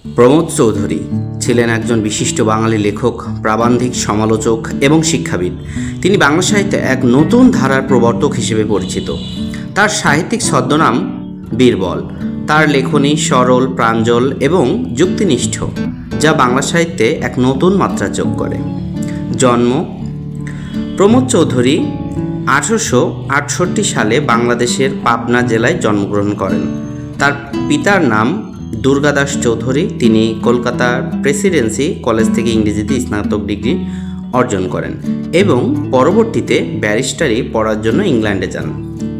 প্রমোদ চৌধুরী ছিলেন একজন বিশিষ্ট বাঙালি লেখক, প্রাবন্ধিক, সমালোচক এবং শিক্ষাবিদ। তিনি বাংলা সাহিত্যে এক নতুন ধারার প্রবর্তক হিসেবে পরিচিত। তার সাহিত্যিক ছদ্মনাম বীরবল। তার লেখনী সরল, প্রাঞ্জল এবং যুক্তিনিষ্ঠ, যা বাংলা সাহিত্যে এক নতুন মাত্রা যোগ করে। জন্ম: প্রমোদ চৌধুরী 1868 সালে বাংলাদেশের পাবনা জেলায় জন্মগ্রহণ করেন। তার পিতার নাম দুর্গাদাস চৌধুরী। তিনি কলকাতার প্রেসিডেন্সি কলেজ থেকে ইংরেজিতে স্নাতক ডিগ্রি অর্জন করেন এবং পরবর্তীতে ব্যারিস্টারি পড়ার জন্য ইংল্যান্ডে যান।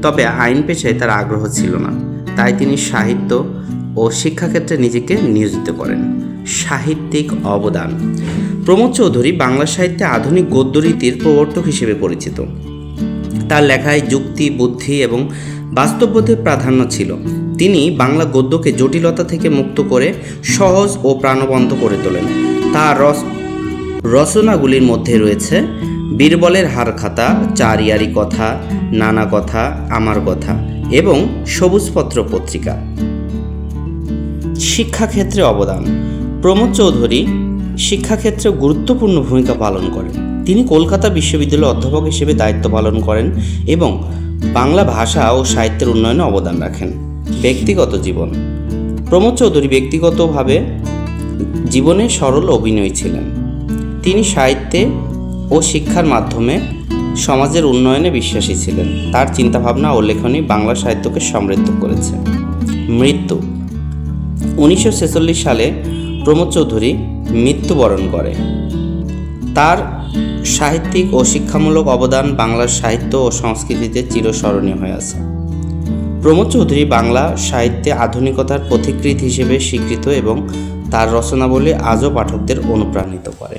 তবে আইন পেশায় তার আগ্রহ ছিল না, তাই তিনি সাহিত্য ও শিক্ষাক্ষেত্রে নিজেকে নিয়োজিত করেন। সাহিত্যিক অবদান: প্রমোদ চৌধুরী বাংলা সাহিত্যে আধুনিক গদ্য রীতির প্রবর্তক হিসেবে পরিচিত। তার লেখায় যুক্তি, বুদ্ধি এবং বাস্তববোধের প্রাধান্য ছিল। তিনি বাংলা গদ্যকে জটিলতা থেকে মুক্ত করে সহজ ও প্রাণবন্ত করে তোলেন। তার রচনাগুলির মধ্যে রয়েছে বীরবলের হারখাতা, চার ইয়ারি কথা, নানা কথা, আমার কথা এবং সবুজপত্র পত্রিকা। শিক্ষাক্ষেত্রে অবদান: প্রমোদ চৌধুরী শিক্ষাক্ষেত্রে গুরুত্বপূর্ণ ভূমিকা পালন করেন। তিনি কলকাতা বিশ্ববিদ্যালয়ের অধ্যাপক হিসেবে দায়িত্ব পালন করেন এবং বাংলা ভাষা ও সাহিত্যের উন্নয়নে অবদান রাখেন। ব্যক্তিগত জীবন: প্রমোদ চৌধুরী ব্যক্তিগতভাবে জীবনে সরল অভিনয়ী ছিলেন। তিনি সাহিত্যে ও শিক্ষার মাধ্যমে সমাজের উন্নয়নে বিশ্বাসী ছিলেন। তার চিন্তাভাবনা ও লেখনী বাংলা সাহিত্যকে সমৃদ্ধ করেছে। মৃত্যু: 1946 সালে প্রমোদ চৌধুরী মৃত্যুবরণ করে। তার সাহিত্যিক ও শিক্ষামূলক অবদান বাংলার সাহিত্য ও সংস্কৃতিতে চিরস্মরণীয় হয়ে আছে। প্রমোদ চৌধুরী বাংলা সাহিত্যে আধুনিকতার পথিকৃৎ হিসেবে স্বীকৃত এবং তার রচনাবলী আজও পাঠকদের অনুপ্রাণিত করে।